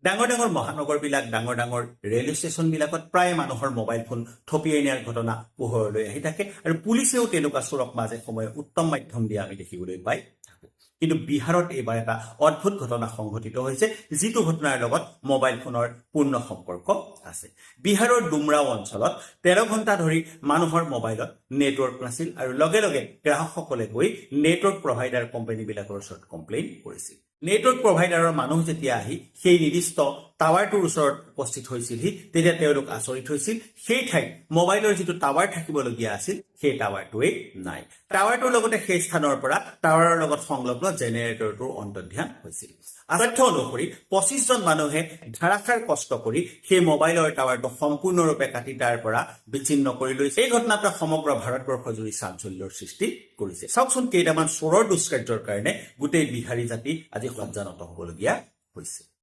ডাঙৰ ডাঙৰ মহানগৰবিলাক, ডাঙৰ ডাঙৰ ৰেল ষ্টেচনবিলাকত প্ৰায় মানুহৰ মোবাইল ফোন থপিয়াই নিয়াৰ ঘটনা পোহৰলৈ আহি থাকে আৰু পুলিচেও তেনেকুৱা চোৰক মাজে সময়ে উত্তম মাধ্যম দিয়া আমি দেখিবলৈ পাই থাকোঁ। কিন্তু বিহাৰত এইবাৰ এটা অদ্ভুত ঘটনা সংঘটিত হৈছে, যিটো ঘটনাৰ লগত মোবাইল ফোনৰ পূৰ্ণ সম্পৰ্ক আছে। বিহাৰৰ ডুমৰাও অঞ্চলত 13 ঘণ্টা ধৰি মানুহৰ মোবাইলত নেটৱৰ্ক নাছিল আৰু লগে লগে গ্ৰাহকসকলে গৈ নেটৱৰ্ক প্ৰভাইডাৰ কোম্পানীবিলাকৰ ওচৰত কমপ্লেইন কৰিছিল। নেটৱৰ্ক প্ৰভাইডাৰৰ মানুহ যেতিয়া আহি সেই নিৰ্দিষ্ট টাৱাৰটোৰ ওচৰত উপস্থিত হৈছিলহি, তেতিয়া তেওঁলোক আচৰিত হৈছিল, সেই ঠাইত মোবাইলৰ যিটো টাৱাৰ থাকিবলগীয়া আছিল সেই টাৱাৰটোৱেই নাই। টাৱাৰটোৰ লগতে সেই স্থানৰ পৰা টাৱাৰৰ লগত সংলগ্ন জেনেৰেটৰটোৰ অন্তৰ্ধান হৈছিল। তথ্য অনুসৰি 25 জন মানুহে ধাৰাসাৰ কষ্ট কৰি সেই মোবাইলৰ টাৱাৰটো সম্পূৰ্ণৰূপে কাটি তাৰ পৰা বিচ্ছিন্ন কৰি লৈছে। এই ঘটনাটোৱে সমগ্ৰ ভাৰতবৰ্ষ জুৰি চাঞ্চল্যৰ সৃষ্টি কৰিছে। চাওকচোন, কেইটামান চোৰৰ দুষ্কাৰ্যৰ কাৰণে গোটেই বিহাৰী জাতি আজি লজ্জানত হ'বলগীয়া হৈছে।